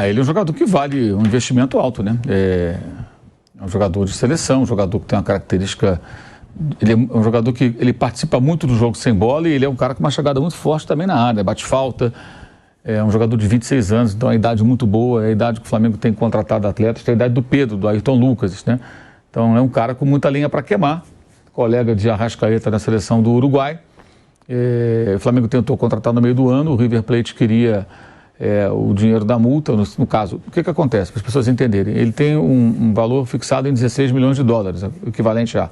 Ele é um jogador que vale um investimento alto, né? É um jogador de seleção, um jogador que tem uma característica... Ele é um jogador que ele participa muito do jogo sem bola e ele é um cara com uma chegada muito forte também na área, bate falta. É um jogador de 26 anos, então é uma idade muito boa, é a idade que o Flamengo tem contratado atletas, é a idade do Pedro, do Ayrton Lucas, né? Então é um cara com muita lenha para queimar, colega de Arrascaeta na seleção do Uruguai. O Flamengo tentou contratar no meio do ano, o River Plate queria o dinheiro da multa, no caso. O que acontece? Para as pessoas entenderem, ele tem um valor fixado em 16 milhões de dólares, equivalente a...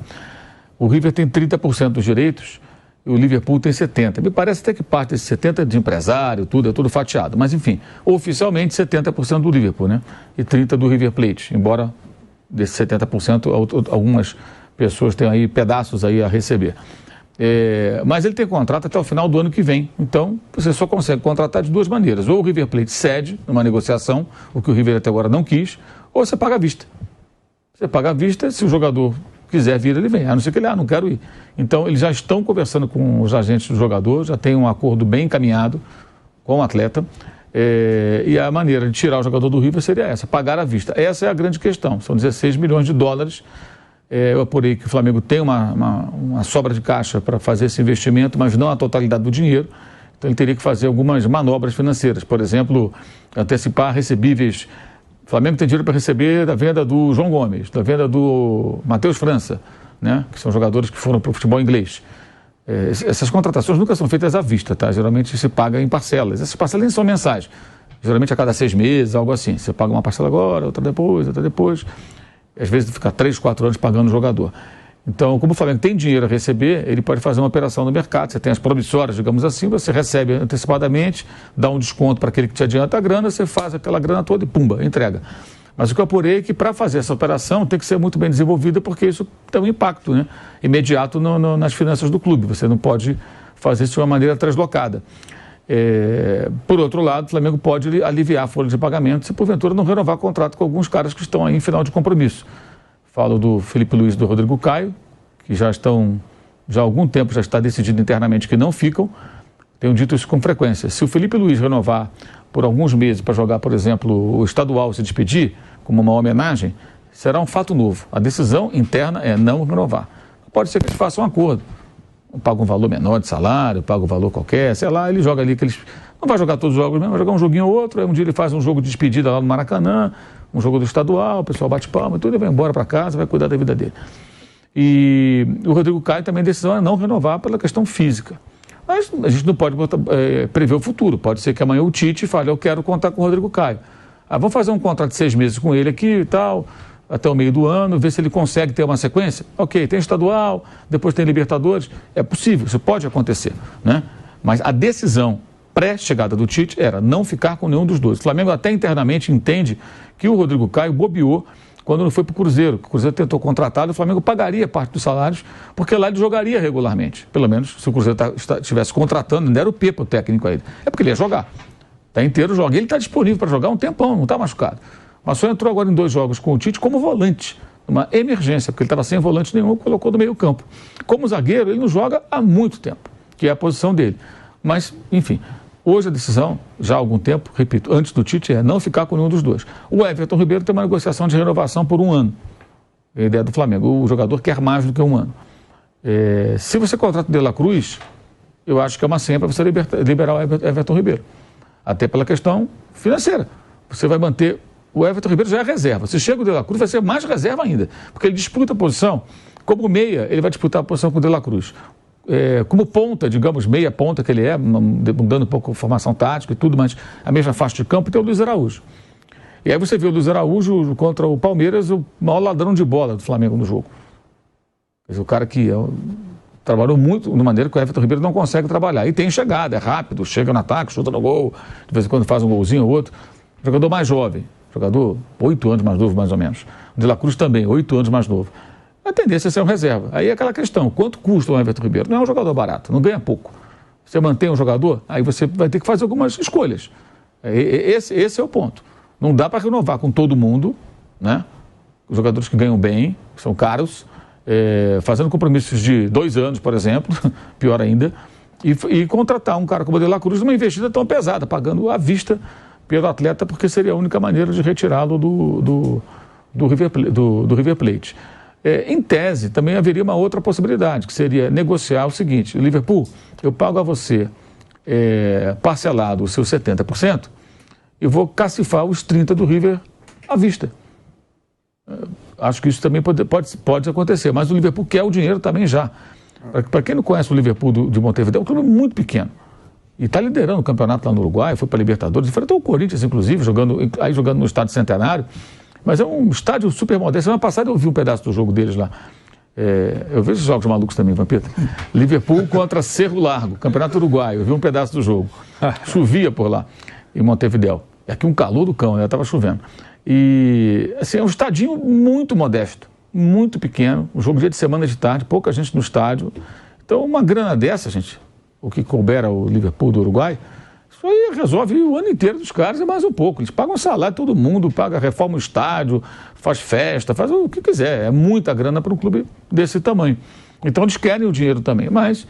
O River tem 30% dos direitos e o Liverpool tem 70%. Me parece até que parte desses 70% é de empresário, é tudo fatiado. Mas, enfim, oficialmente 70% do Liverpool, né? E 30% do River Plate, embora desses 70% algumas pessoas tenham aí pedaços aí a receber. Mas ele tem contrato até o final do ano que vem. Então, você só consegue contratar de duas maneiras. Ou o River Plate cede numa negociação, o que o River até agora não quis, ou você paga à vista. Você paga à vista, se o jogador quiser vir, ele vem. A não ser que ele, não quero ir. Então, eles já estão conversando com os agentes do jogador, já tem um acordo bem encaminhado com o atleta. E a maneira de tirar o jogador do River seria essa, pagar à vista. Essa é a grande questão. São 16 milhões de dólares. Eu apurei que o Flamengo tem uma sobra de caixa para fazer esse investimento, mas não a totalidade do dinheiro. Então ele teria que fazer algumas manobras financeiras. Por exemplo, antecipar recebíveis. O Flamengo tem dinheiro para receber da venda do João Gomes, da venda do Matheus França, né? Que são jogadores que foram para o futebol inglês. Essas contratações nunca são feitas à vista, tá? Geralmente se paga em parcelas. Essas parcelas nem são mensais. Geralmente a cada 6 meses, algo assim. Você paga uma parcela agora, outra depois, outra depois. Às vezes fica 3, 4 anos pagando o jogador. Então, como o Flamengo tem dinheiro a receber, ele pode fazer uma operação no mercado. Você tem as promissórias, digamos assim, você recebe antecipadamente, dá um desconto para aquele que te adianta a grana, você faz aquela grana toda e pumba, entrega. Mas o que eu apurei é que para fazer essa operação tem que ser muito bem desenvolvida, porque isso tem um impacto, né, imediato nas finanças do clube. Você não pode fazer isso de uma maneira translocada. Por outro lado, o Flamengo pode aliviar a folha de pagamento se porventura não renovar contrato com alguns caras que estão aí em final de compromisso. Falo do Felipe Luiz e do Rodrigo Caio, que já há algum tempo já está decidido internamente que não ficam. Tenho dito isso com frequência. Se o Felipe Luiz renovar por alguns meses para jogar, por exemplo, o estadual, se despedir, como uma homenagem, será um fato novo. A decisão interna é não renovar. Pode ser que eles façam um acordo. Paga um valor menor de salário, paga um valor qualquer, sei lá, ele joga ali não vai jogar todos os jogos mesmo, vai jogar um joguinho ou outro, aí um dia ele faz um jogo de despedida lá no Maracanã, um jogo do estadual, o pessoal bate palma e tudo, ele vai embora para casa, vai cuidar da vida dele. E o Rodrigo Caio também a decisão é não renovar pela questão física. Mas a gente não pode prever o futuro, pode ser que amanhã o Tite fale, eu quero contar com o Rodrigo Caio. Vamos fazer um contrato de 6 meses com ele aqui e tal, até o meio do ano, ver se ele consegue ter uma sequência. Ok, tem estadual, depois tem Libertadores, é possível, isso pode acontecer, né? Mas a decisão pré-chegada do Tite era não ficar com nenhum dos dois. O Flamengo até internamente entende que o Rodrigo Caio bobeou quando não foi para o Cruzeiro. O Cruzeiro tentou contratá-lo, o Flamengo pagaria parte dos salários, porque lá ele jogaria regularmente. Pelo menos, se o Cruzeiro estivesse contratando, não era o Pepa o técnico a ele. É porque ele ia jogar. Está inteiro, joga. Ele está disponível para jogar um tempão, não está machucado. Mas só entrou agora em 2 jogos com o Tite como volante, uma emergência, porque ele estava sem volante nenhum, colocou no meio campo. Como zagueiro, ele não joga há muito tempo, que é a posição dele. Mas, enfim, hoje a decisão, já há algum tempo, repito, antes do Tite, é não ficar com nenhum dos dois. O Everton Ribeiro tem uma negociação de renovação por 1 ano. É a ideia do Flamengo. O jogador quer mais do que 1 ano. Se você contrata o De La Cruz, eu acho que é uma senha para você liberar o Everton Ribeiro. Até pela questão financeira. Você vai manter... O Everton Ribeiro já é reserva. Se chega o De La Cruz, vai ser mais reserva ainda. Porque ele disputa a posição. Como meia, ele vai disputar a posição com o De La Cruz. Como ponta, digamos, meia ponta que ele é, mudando um pouco a formação tática e tudo, mas a mesma faixa de campo, tem o Luiz Araújo. E aí você vê o Luiz Araújo contra o Palmeiras, o maior ladrão de bola do Flamengo no jogo. Quer dizer, o cara que trabalhou muito de maneira que o Everton Ribeiro não consegue trabalhar. E tem chegada, é rápido, chega no ataque, chuta no gol, de vez em quando faz um golzinho ou outro. Jogador mais jovem. Jogador 8 anos mais novo, mais ou menos. O De La Cruz também, 8 anos mais novo. A tendência é ser um reserva. Aí é aquela questão, quanto custa o Everton Ribeiro? Não é um jogador barato, não ganha pouco. Você mantém um jogador, aí você vai ter que fazer algumas escolhas. Esse é o ponto. Não dá para renovar com todo mundo, né? Os jogadores que ganham bem, que são caros, fazendo compromissos de 2 anos, por exemplo, pior ainda, e contratar um cara como o De La Cruz numa investida tão pesada, pagando à vista pelo atleta, porque seria a única maneira de retirá-lo do River Plate. Em tese, também haveria uma outra possibilidade, que seria negociar o seguinte: Liverpool, eu pago a você parcelado os seus 70% e vou cacifar os 30% do River à vista. Acho que isso também pode acontecer, mas o Liverpool quer o dinheiro também já. Para quem não conhece o Liverpool de Montevideo, é um clube muito pequeno. E está liderando o campeonato lá no Uruguai, foi para a Libertadores, enfrentou o Corinthians, inclusive, jogando no Estádio Centenário. Mas é um estádio super moderno. Semana passada eu vi um pedaço do jogo deles lá. Eu vejo jogos malucos também, Vampeta. Liverpool contra Cerro Largo, Campeonato Uruguaio. Eu vi um pedaço do jogo. Chovia por lá, em Montevideo. E aqui um calor do cão, estava chovendo. E assim, é um estadinho muito modesto, muito pequeno. Um jogo dia de semana de tarde, pouca gente no estádio. Então, uma grana dessa, gente, o que couber ao Liverpool do Uruguai, isso aí resolve o ano inteiro dos caras e mais um pouco. Eles pagam salário, todo mundo paga, reforma o estádio, faz festa, faz o que quiser. É muita grana para um clube desse tamanho. Então eles querem o dinheiro também, mas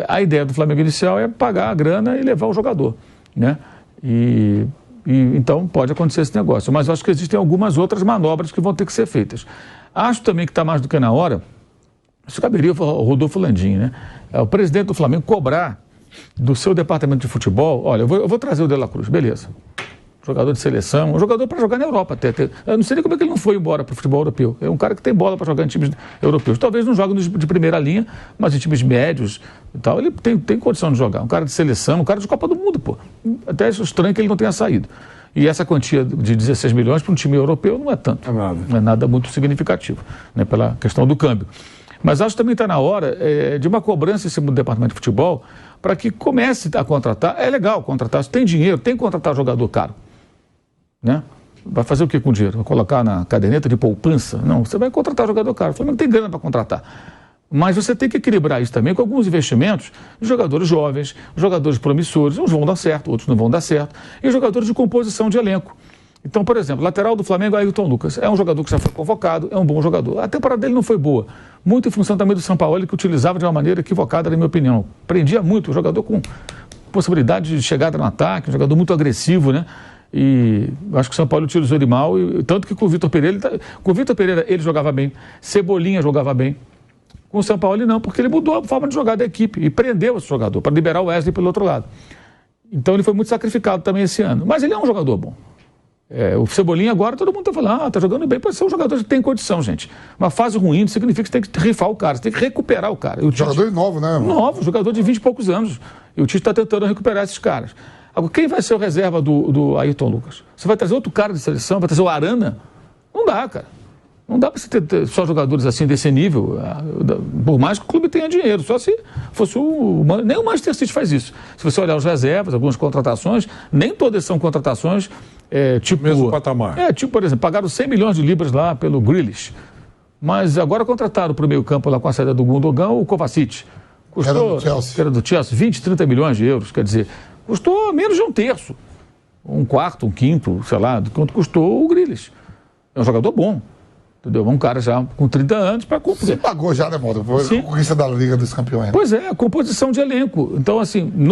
a ideia do Flamengo inicial é pagar a grana e levar o jogador, né? Então pode acontecer esse negócio. Mas eu acho que existem algumas outras manobras que vão ter que ser feitas. Acho também que está mais do que na hora, isso caberia ao Rodolfo Landim, né? O presidente do Flamengo cobrar do seu departamento de futebol: olha, eu vou trazer o De La Cruz, beleza. Jogador de seleção, um jogador para jogar na Europa até. Eu não sei nem como é que ele não foi embora para o futebol europeu. É um cara que tem bola para jogar em times europeus. Talvez não jogue de primeira linha, mas em times médios e tal, ele tem condição de jogar. Um cara de seleção, um cara de Copa do Mundo, pô. Até acho estranho que ele não tenha saído. E essa quantia de 16 milhões para um time europeu não é tanto. Não é nada muito significativo, né, pela questão do câmbio. Mas acho que também está na hora de uma cobrança em cima do departamento de futebol para que comece a contratar. É legal contratar, se tem dinheiro, tem que contratar jogador caro, né? Vai fazer o que com o dinheiro? Vai colocar na caderneta de poupança? Não, você vai contratar jogador caro. O Flamengo tem grana para contratar. Mas você tem que equilibrar isso também com alguns investimentos de jogadores jovens, jogadores promissores. Uns vão dar certo, outros não vão dar certo. E jogadores de composição de elenco. Então, por exemplo, lateral do Flamengo é Ayrton Lucas. É um jogador que já foi convocado, é um bom jogador. A temporada dele não foi boa. Muito em função também do Sampaoli, que utilizava de uma maneira equivocada, na minha opinião. Prendia muito, o jogador com possibilidade de chegada no ataque, um jogador muito agressivo, né? E acho que o Sampaoli utilizou ele mal, tanto que com o Vitor Pereira, ele jogava bem, Cebolinha jogava bem. Com o Sampaoli não, porque ele mudou a forma de jogar da equipe e prendeu esse jogador para liberar o Wesley pelo outro lado. Então ele foi muito sacrificado também esse ano. Mas ele é um jogador bom. O Cebolinha agora, todo mundo está falando, tá jogando bem, pode ser um jogador que tem condição, gente. Uma fase ruim não significa que você tem que rifar o cara, você tem que recuperar o cara. Jogador novo, né? Novo, jogador de 20 e poucos anos. E o Tite está tentando recuperar esses caras. Agora, quem vai ser o reserva do Ayrton Lucas? Você vai trazer outro cara de seleção, vai trazer o Arana? Não dá, cara. Não dá para você ter só jogadores assim desse nível, por mais que o clube tenha dinheiro. Só se fosse nem o Manchester City faz isso. Se você olhar os reservas, algumas contratações, nem todas são contratações tipo... Mesmo patamar. Tipo, por exemplo, pagaram 100 milhões de libras lá pelo Grealish. Mas agora contrataram para o meio campo lá com a saída do Gundogan o Kovacic. Custou, era do Chelsea, 20, 30 milhões de euros. Quer dizer, custou menos de um terço. Um quarto, um quinto, sei lá, do quanto custou o Grealish. É um jogador bom. Entendeu? Um cara já com 30 anos para cumprir. Você pagou já, né, Modo? Foi a conquista da Liga dos Campeões. Né? Pois é, a composição de elenco. Então, assim,